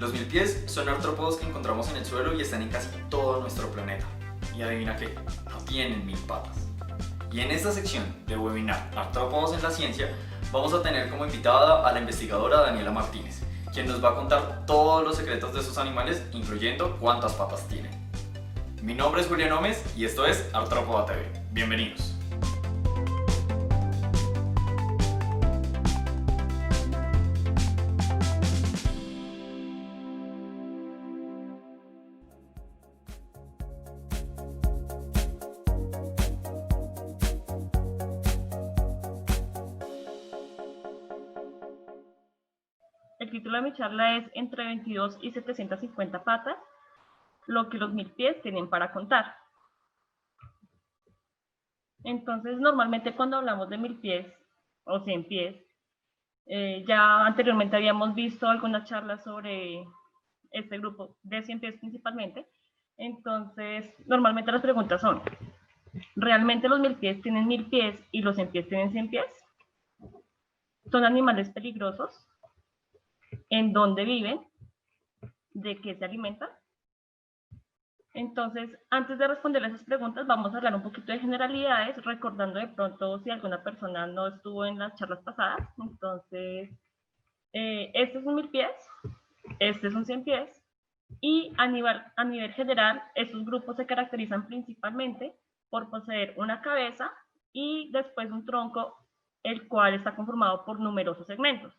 Los milpies son artrópodos que encontramos en el suelo y están en casi todo nuestro planeta. Y adivina qué, no tienen 1000 patas. Y en esta sección de webinar Artrópodos en la Ciencia, vamos a tener como invitada a la investigadora Daniela Martínez, quien nos va a contar todos los secretos de estos animales, incluyendo cuántas patas tienen. Mi nombre es Julián Gómez y esto es Artrópoda TV. Bienvenidos. El título de mi charla es Entre 22 y 750 patas, lo que los milpies tienen para contar. Entonces, normalmente cuando hablamos de milpies o 100 pies, ya anteriormente habíamos visto algunas charlas sobre este grupo de 100 pies principalmente. Entonces, normalmente las preguntas son, ¿realmente los milpies tienen 1000 pies y los 100 pies tienen 100 pies? ¿Son animales peligrosos? ¿En dónde viven? ¿De qué se alimentan? Entonces, antes de responder a esas preguntas, vamos a hablar un poquito de generalidades, recordando de pronto si alguna persona no estuvo en las charlas pasadas. Entonces, este es un 1000 pies, este es un 100 pies, y a nivel general, estos grupos se caracterizan principalmente por poseer una cabeza y después un tronco, el cual está conformado por numerosos segmentos.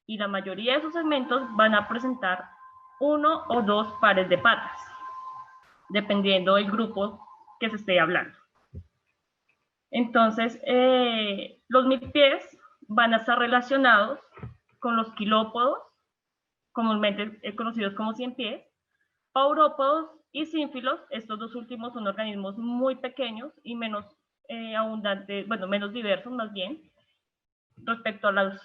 Y la mayoría de esos segmentos van a presentar uno o dos pares de patas, dependiendo del grupo que se esté hablando. Entonces, los milpies van a estar relacionados con los quilópodos, comúnmente conocidos como 100 pies, paurópodos y sínfilos. Estos dos últimos son organismos muy pequeños y menos abundantes, bueno, menos diversos más bien, respecto a los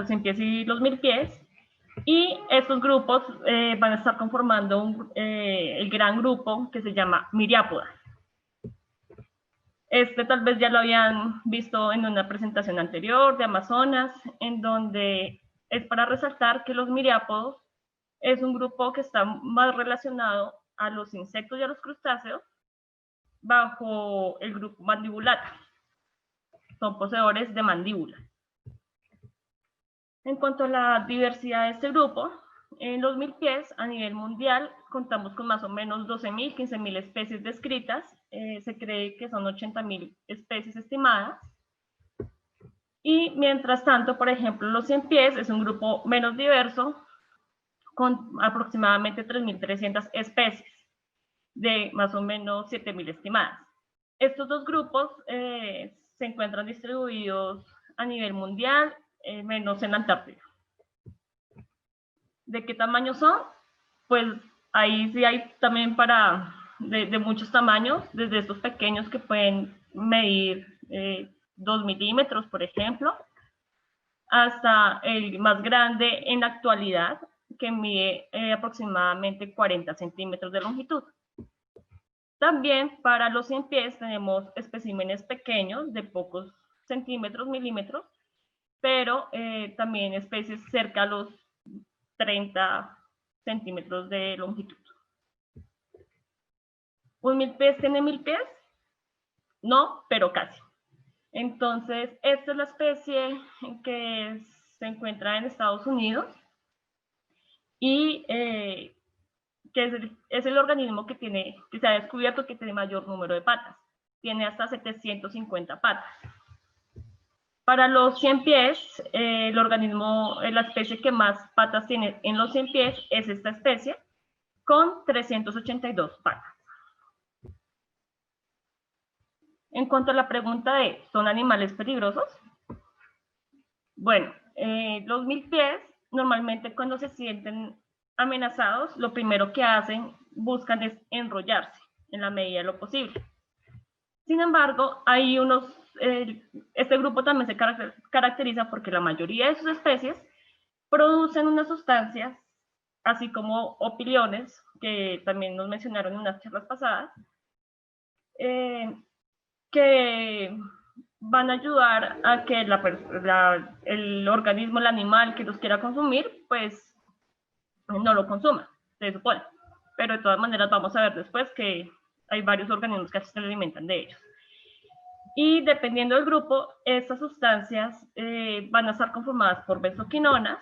100 pies y los 1000 pies. Y estos grupos van a estar conformando el gran grupo que se llama Miriápoda. Este tal vez ya lo habían visto en una presentación anterior de Amazonas, en donde es para resaltar que los miriápodos es un grupo que está más relacionado a los insectos y a los crustáceos bajo el grupo Mandibulata. Son poseedores de mandíbula. En cuanto a la diversidad de este grupo, en los 1000 pies a nivel mundial contamos con más o menos 12.000, 15.000 especies descritas. Se cree que son 80.000 especies estimadas. Y mientras tanto, por ejemplo, los 100 pies es un grupo menos diverso, con aproximadamente 3.300 especies, de más o menos 7.000 estimadas. Estos dos grupos se encuentran distribuidos a nivel mundial, menos en Antártida. ¿De qué tamaño son? Pues ahí sí hay también de muchos tamaños, desde estos pequeños que pueden medir 2 milímetros, por ejemplo, hasta el más grande en la actualidad, que mide aproximadamente 40 centímetros de longitud. También para los 100 pies tenemos especímenes pequeños de pocos centímetros, milímetros, pero también especies cerca a los 30 centímetros de longitud. ¿Un 1000 pies tiene 1000 pies? No, pero casi. Entonces, esta es la especie que se encuentra en Estados Unidos y que es el organismo que se ha descubierto que tiene mayor número de patas. Tiene hasta 750 patas. Para los 100 pies, la especie que más patas tiene en los 100 pies es esta especie, con 382 patas. En cuanto a la pregunta de, ¿son animales peligrosos? Bueno, los 1000 pies, normalmente cuando se sienten amenazados, lo primero que buscan es enrollarse en la medida de lo posible. Sin embargo, este grupo también se caracteriza porque la mayoría de sus especies producen unas sustancias, así como opiliones, que también nos mencionaron en unas charlas pasadas, que van a ayudar a que el organismo, el animal que los quiera consumir, pues no lo consuma, se supone. Pero de todas maneras vamos a ver después que hay varios organismos que se alimentan de ellos. Y dependiendo del grupo, estas sustancias van a estar conformadas por benzoquinonas,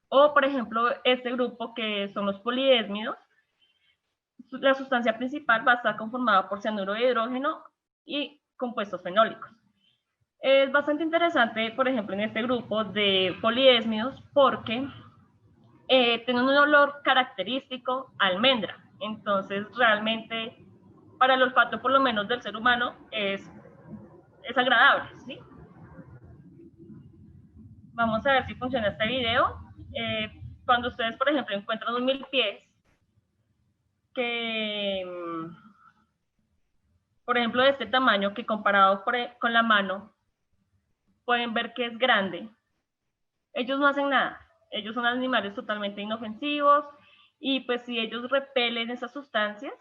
o por ejemplo, este grupo que son los poliésmidos, la sustancia principal va a estar conformada por cianuro de hidrógeno y compuestos fenólicos. Es bastante interesante, por ejemplo, en este grupo de poliésmidos, porque tienen un olor característico a almendra. Entonces, realmente, para el olfato, por lo menos del ser humano, es agradable, ¿sí? Vamos a ver si funciona este video. Cuando ustedes, por ejemplo, encuentran un milpiés que, por ejemplo, de este tamaño, que comparado con la mano, pueden ver que es grande, ellos no hacen nada. Ellos son animales totalmente inofensivos y pues si ellos repelen esas sustancias,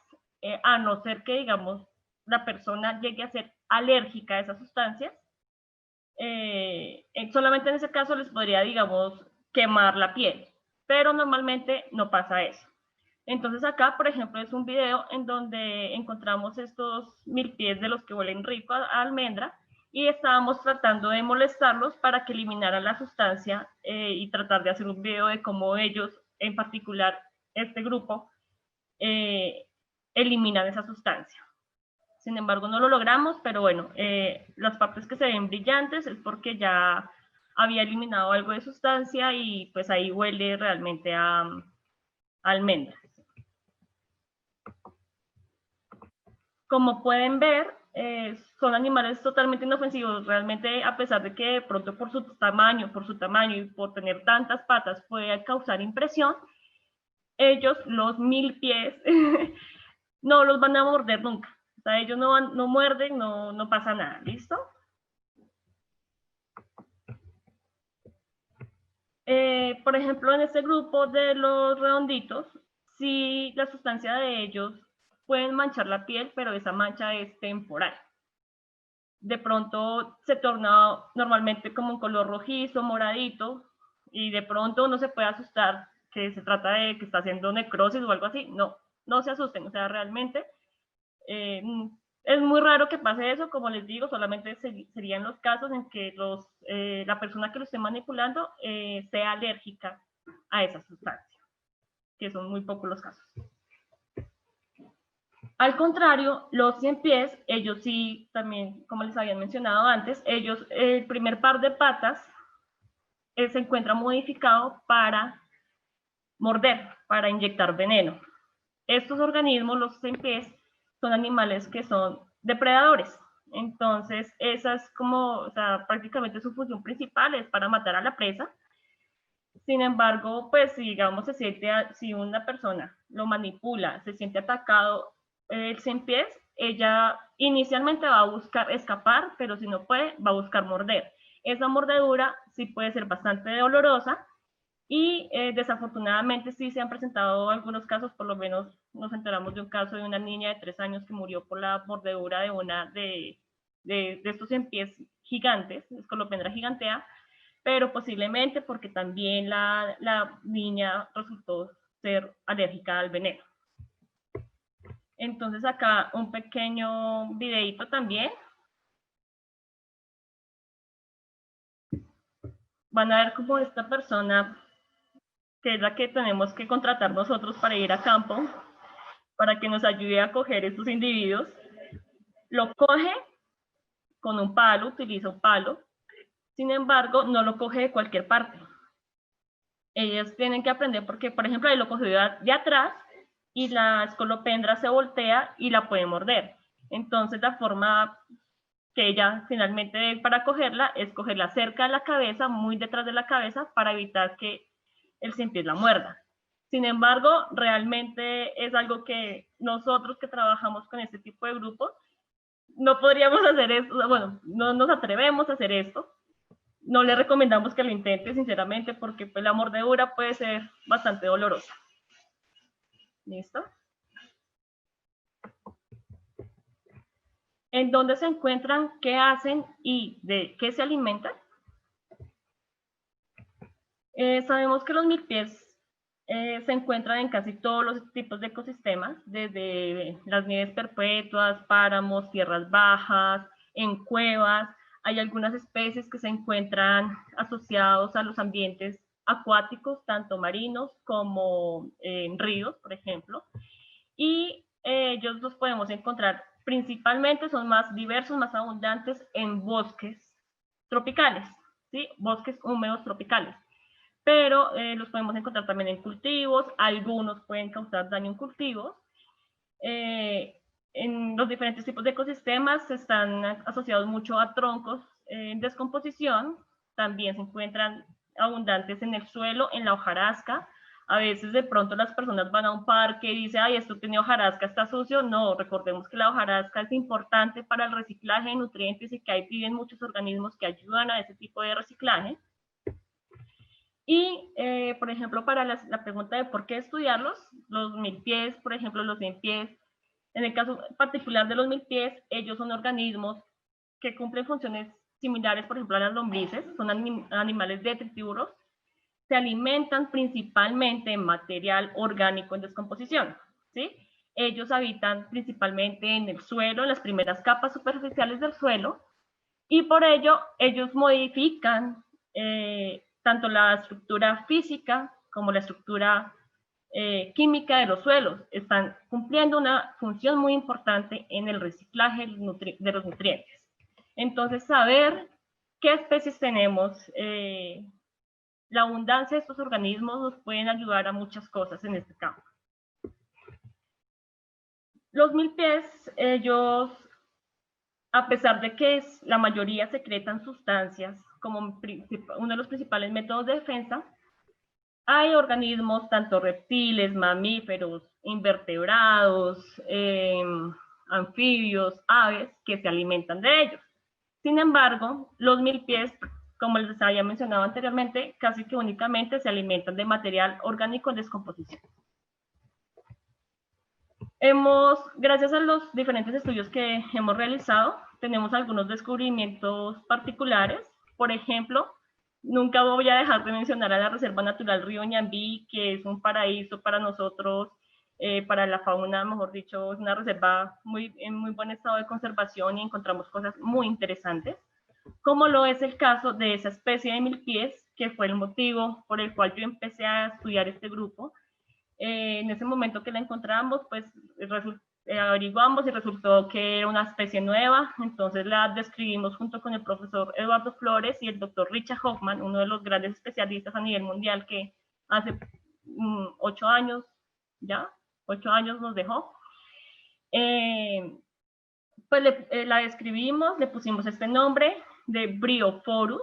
a no ser que, digamos, la persona llegue a ser alérgica a esas sustancias, solamente en ese caso les podría, digamos, quemar la piel, pero normalmente no pasa eso. Entonces acá, por ejemplo, es un video en donde encontramos estos milpiés de los que huelen rico a almendra y estábamos tratando de molestarlos para que eliminaran la sustancia y tratar de hacer un video de cómo ellos, en particular este grupo, eliminan esa sustancia. Sin embargo, no lo logramos, pero bueno, las partes que se ven brillantes es porque ya había eliminado algo de sustancia y pues ahí huele realmente a almendra. Como pueden ver, son animales totalmente inofensivos. Realmente, a pesar de que de pronto por su tamaño y por tener tantas patas puede causar impresión, ellos, los milpiés, no los van a morder nunca. O sea, ellos no muerden, no pasa nada. ¿Listo? Por ejemplo, en este grupo de los redonditos, sí, la sustancia de ellos pueden manchar la piel, pero esa mancha es temporal. De pronto se torna normalmente como un color rojizo, moradito, y de pronto uno se puede asustar que se trata de que está haciendo necrosis o algo así. No se asusten, o sea, realmente eh, es muy raro que pase eso, como les digo, solamente serían los casos en que la persona que lo esté manipulando sea alérgica a esa sustancia, que son muy pocos los casos. Al contrario, los 100 pies, ellos sí, también, como les habían mencionado antes, ellos, el primer par de patas se encuentra modificado para morder, para inyectar veneno. Estos organismos, los 100 pies, son animales que son depredadores. Entonces, esa es como, o sea, prácticamente su función principal es para matar a la presa. Sin embargo, pues si digamos si una persona lo manipula, se siente atacado el 100 pies, ella inicialmente va a buscar escapar, pero si no puede, va a buscar morder. Esa mordedura sí puede ser bastante dolorosa y desafortunadamente sí se han presentado algunos casos, por lo menos nos enteramos de un caso de una niña de 3 años que murió por la mordedura de una de estos 100 pies gigantes, Scolopendra gigantea, pero posiblemente porque también la niña resultó ser alérgica al veneno. Entonces acá un pequeño videito también. Van a ver cómo esta persona, que es la que tenemos que contratar nosotros para ir a campo, para que nos ayude a coger estos individuos, lo coge con un palo, utiliza un palo, sin embargo, no lo coge de cualquier parte. Ellos tienen que aprender porque, por ejemplo, él lo cogió de atrás y la escolopendra se voltea y la puede morder. Entonces, la forma que ella finalmente para cogerla es cogerla cerca de la cabeza, muy detrás de la cabeza, para evitar que el cien pies la muerda. Sin embargo, realmente es algo que nosotros que trabajamos con este tipo de grupos no podríamos hacer esto, bueno, no nos atrevemos a hacer esto. No le recomendamos que lo intente, sinceramente, porque pues, la mordedura puede ser bastante dolorosa. ¿Listo? en dónde se encuentran, qué hacen y de qué se alimentan. Sabemos que los milpies se encuentran en casi todos los tipos de ecosistemas, desde las nieves perpetuas, páramos, tierras bajas, en cuevas. Hay algunas especies que se encuentran asociados a los ambientes acuáticos, tanto marinos como en ríos, por ejemplo. Y ellos los podemos encontrar principalmente, son más diversos, más abundantes en bosques tropicales, ¿sí? Bosques húmedos tropicales, pero los podemos encontrar también en cultivos, algunos pueden causar daño en cultivos. En los diferentes tipos de ecosistemas están asociados mucho a troncos en descomposición, también se encuentran abundantes en el suelo, en la hojarasca. A veces de pronto las personas van a un parque y dicen, ay, esto tiene hojarasca, está sucio. No, recordemos que la hojarasca es importante para el reciclaje de nutrientes y que ahí viven muchos organismos que ayudan a ese tipo de reciclaje. Y, por ejemplo, para la pregunta de por qué estudiarlos, los milpies, por ejemplo, los ciempiés, en el caso particular de los milpies, ellos son organismos que cumplen funciones similares, por ejemplo, a las lombrices, son animales detritívoros, se alimentan principalmente en material orgánico en descomposición, ¿sí? Ellos habitan principalmente en el suelo, en las primeras capas superficiales del suelo, y por ello ellos modifican tanto la estructura física como la estructura química de los suelos. Están cumpliendo una función muy importante en el reciclaje de los nutrientes. Entonces, saber qué especies tenemos, la abundancia de estos organismos nos pueden ayudar a muchas cosas en este campo. Los milpies, ellos, a pesar de que la mayoría secretan sustancias como uno de los principales métodos de defensa, hay organismos, tanto reptiles, mamíferos, invertebrados, anfibios, aves, que se alimentan de ellos. Sin embargo, los milpies, como les había mencionado anteriormente, casi que únicamente se alimentan de material orgánico en descomposición. Gracias a los diferentes estudios que hemos realizado, tenemos algunos descubrimientos particulares. Por ejemplo, nunca voy a dejar de mencionar a la Reserva Natural Río Ñambí, que es un paraíso para nosotros, para la fauna, mejor dicho, es una reserva en muy buen estado de conservación y encontramos cosas muy interesantes, como lo es el caso de esa especie de milpies, que fue el motivo por el cual yo empecé a estudiar este grupo. En ese momento que la encontramos, pues averiguamos y resultó que era una especie nueva, entonces la describimos junto con el profesor Eduardo Flores y el doctor Richard Hoffman, uno de los grandes especialistas a nivel mundial que hace 8 años, ya, 8 años nos dejó. Pues la describimos, le pusimos este nombre de Briophorus,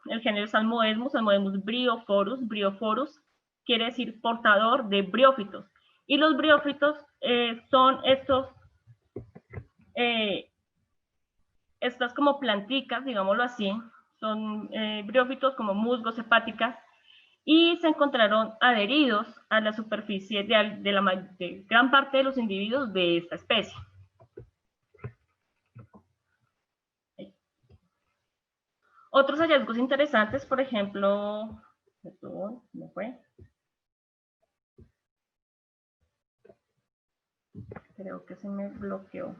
el género Salmodemus, Salmodemus briophorus. Briophorus quiere decir portador de briófitos. Y los briófitos son estas como planticas, digámoslo así, son briófitos como musgos, hepáticas, y se encontraron adheridos a la superficie de gran parte de los individuos de esta especie. Otros hallazgos interesantes, por ejemplo, ¿cómo fue? Creo que se me bloqueó.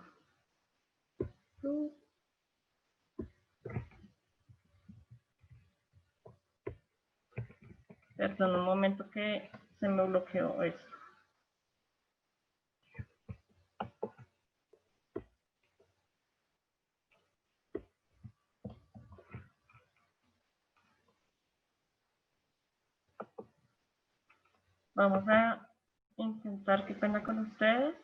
Perdón, un momento que se me bloqueó esto. Vamos a intentar, qué pena con ustedes.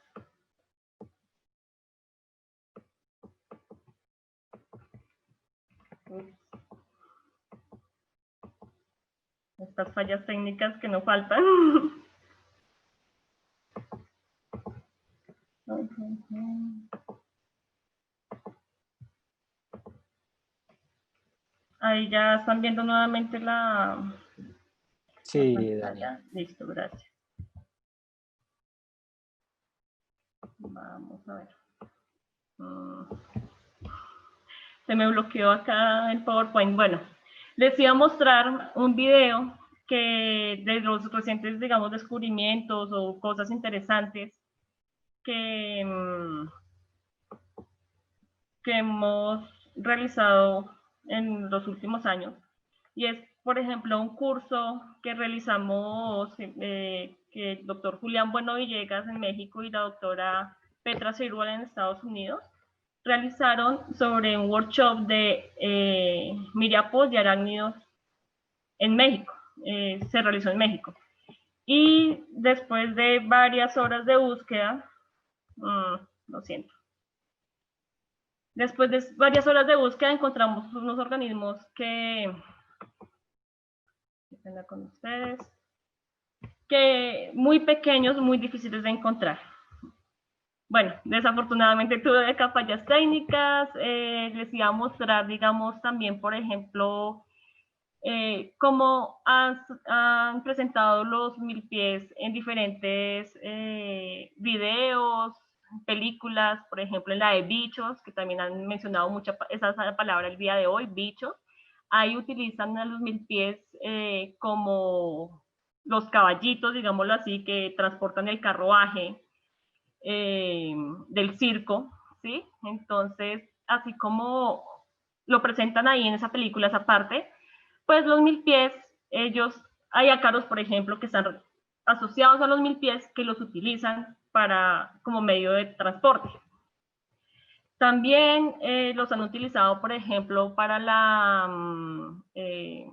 Ups. Estas fallas técnicas que no faltan. Ahí ya están viendo nuevamente la... Sí, Dani. Listo, gracias. Vamos a ver. Se me bloqueó acá el PowerPoint. Bueno, les iba a mostrar un video que de los recientes, digamos, descubrimientos o cosas interesantes que, que hemos realizado en los últimos años. Y es, por ejemplo, un curso que realizamos, que el doctor Julián Bueno Villegas en México y la doctora Petra Ciruel en Estados Unidos realizaron sobre un workshop de miriapos y arácnidos en México. Se realizó en México. Y después de varias horas de búsqueda, lo siento, después de varias horas de búsqueda encontramos unos organismos que, con ustedes, que muy pequeños, muy difíciles de encontrar. Bueno, desafortunadamente tuve fallas técnicas. Les iba a mostrar, digamos, también, por ejemplo, cómo han presentado los milpies en diferentes videos, películas, por ejemplo, en la de bichos, que también han mencionado mucha esa palabra el día de hoy, bichos. Ahí utilizan a los milpies como los caballitos, digámoslo así, que transportan el carruaje del circo, ¿sí? Entonces, así como lo presentan ahí en esa película, esa parte, pues los milpies, ellos, hay ácaros, por ejemplo, que están asociados a los milpies que los utilizan como medio de transporte. También los han utilizado, por ejemplo, para la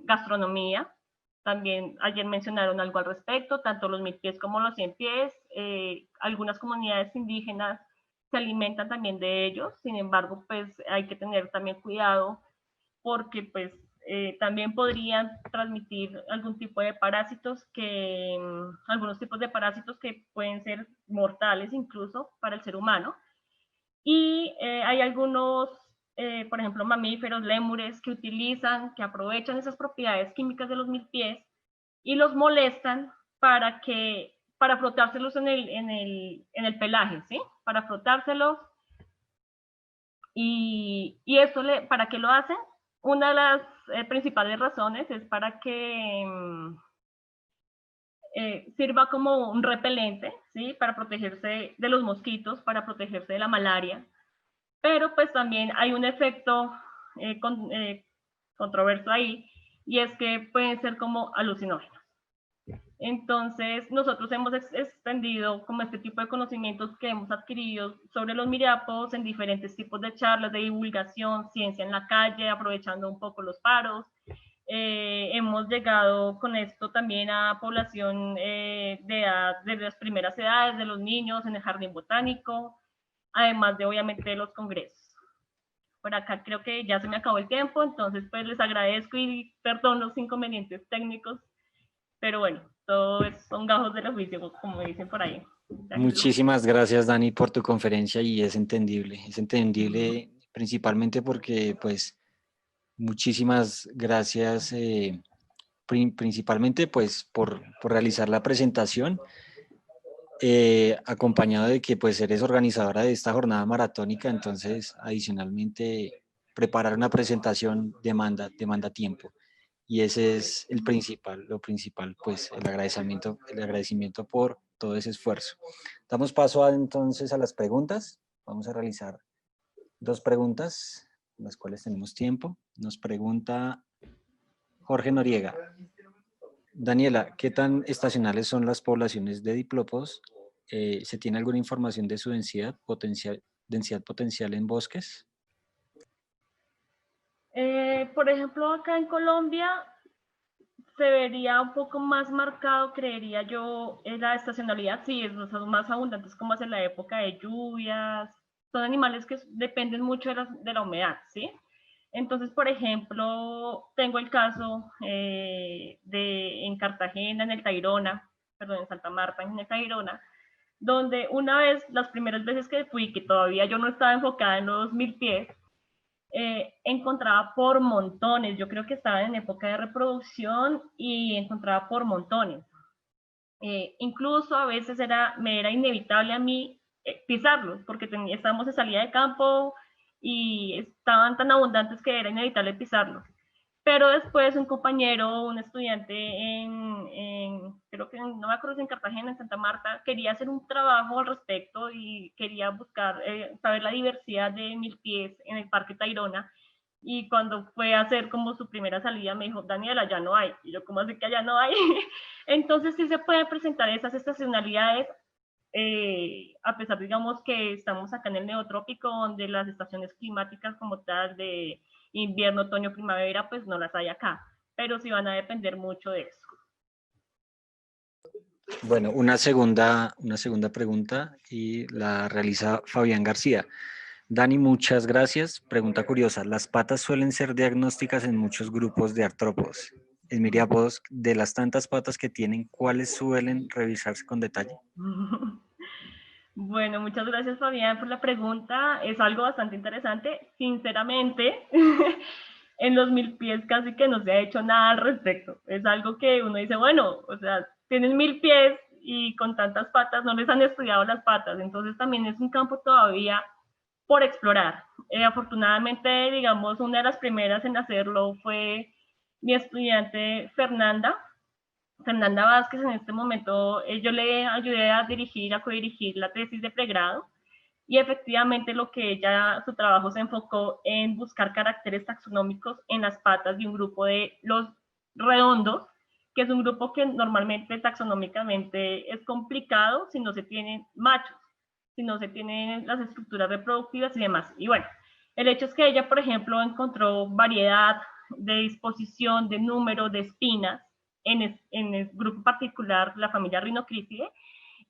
gastronomía. También ayer mencionaron algo al respecto, tanto los milpies como los ciempiés. Algunas comunidades indígenas se alimentan también de ellos. Sin embargo, pues hay que tener también cuidado porque pues también podrían transmitir algún tipo de parásitos algunos tipos de parásitos que pueden ser mortales incluso para el ser humano. Y hay algunos, por ejemplo, mamíferos, lémures, que aprovechan esas propiedades químicas de los milpies y los molestan para frotárselos en el pelaje, ¿sí? Para frotárselos. Y eso, ¿para qué lo hacen? Una de las principales razones es para que sirva como un repelente, ¿sí? Para protegerse de los mosquitos, para protegerse de la malaria. Pero pues también hay un efecto controverso ahí, y es que pueden ser como alucinógenos. Entonces, nosotros hemos extendido como este tipo de conocimientos que hemos adquirido sobre los miriápodos en diferentes tipos de charlas de divulgación, ciencia en la calle, aprovechando un poco los paros. Hemos llegado con esto también a población de las primeras edades, de los niños en el jardín botánico, además de obviamente los congresos. Por acá creo que ya se me acabó el tiempo, entonces pues les agradezco y perdón los inconvenientes técnicos, pero bueno, todo son gajos del oficio, como dicen por ahí. Muchísimas gracias, Dani, por tu conferencia, y es entendible principalmente porque pues muchísimas gracias principalmente pues por realizar la presentación, acompañado de que pues eres organizadora de esta jornada maratónica. Entonces adicionalmente preparar una presentación demanda tiempo, y ese es lo principal, pues el agradecimiento por todo ese esfuerzo. Damos paso entonces a las preguntas. Vamos a realizar 2 preguntas, las cuales tenemos tiempo. Nos pregunta Jorge Noriega: Daniela, ¿qué tan estacionales son las poblaciones de diplópodos? ¿Se tiene alguna información de su densidad potencial en bosques? Por ejemplo, acá en Colombia se vería un poco más marcado, creería yo, la estacionalidad. Sí, son más abundantes como hacia la época de lluvias. Son animales que dependen mucho de la humedad, ¿sí? Entonces, por ejemplo, tengo el caso en Cartagena, en el Tayrona, perdón, en Santa Marta, en el Tayrona, donde una vez, las primeras veces que fui, que todavía yo no estaba enfocada en los milpies, encontraba por montones. Yo creo que estaba en época de reproducción y encontraba por montones. Incluso a veces me era inevitable a mí pisarlos, porque estábamos en salida de campo y estaban tan abundantes que era inevitable pisarlos. Pero después un compañero, un estudiante creo que no me acuerdo si en Cartagena, en Santa Marta, quería hacer un trabajo al respecto y quería buscar, saber la diversidad de milpies en el Parque Tayrona. Y cuando fue a hacer como su primera salida me dijo, Daniela, ya no hay. Y yo, ¿cómo así que allá no hay? Entonces sí se pueden presentar esas estacionalidades, a pesar, digamos, que estamos acá en el neotrópico, donde las estaciones climáticas como tal de invierno, otoño, primavera, pues no las hay acá, pero sí van a depender mucho de eso. Bueno, una segunda pregunta y la realiza Fabián García. Dani, muchas gracias. Pregunta curiosa, ¿las patas suelen ser diagnósticas en muchos grupos de artrópodos? En miriápodos, de las tantas patas que tienen, ¿cuáles suelen revisarse con detalle? Bueno, muchas gracias Fabián por la pregunta. Es algo bastante interesante. Sinceramente, en los milpies casi que no se ha hecho nada al respecto. Es algo que uno dice, bueno, o sea, tienen 1000 pies y con tantas patas no les han estudiado las patas. Entonces también es un campo todavía por explorar. Afortunadamente, digamos, una de las primeras en hacerlo fue mi estudiante Fernanda Vázquez. En este momento yo le ayudé a dirigir, a codirigir la tesis de pregrado, y efectivamente su trabajo se enfocó en buscar caracteres taxonómicos en las patas de un grupo de los redondos, que es un grupo que normalmente taxonómicamente es complicado si no se tienen machos, si no se tienen las estructuras reproductivas y demás. Y bueno, el hecho es que ella, por ejemplo, encontró variedad de disposición, de número, de espinas, en el grupo particular, la familia Rhinocritidae,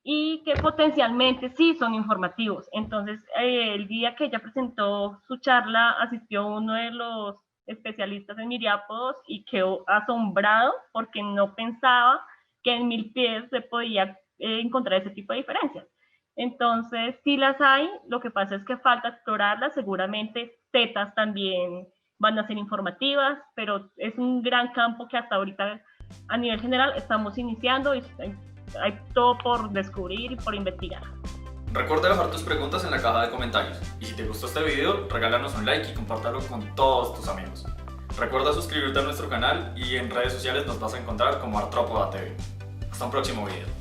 y que potencialmente sí son informativos. Entonces, el día que ella presentó su charla, asistió uno de los especialistas en miriápodos y quedó asombrado porque no pensaba que en 1000 pies se podía encontrar ese tipo de diferencias. Entonces, sí las hay, lo que pasa es que falta explorarlas. Seguramente tetas también van a ser informativas, pero es un gran campo que hasta ahorita a nivel general estamos iniciando y hay todo por descubrir y por investigar. Recuerda dejar tus preguntas en la caja de comentarios y si te gustó este video, regálanos un like y compártelo con todos tus amigos. Recuerda suscribirte a nuestro canal y en redes sociales nos vas a encontrar como Artrópoda TV. Hasta un próximo video.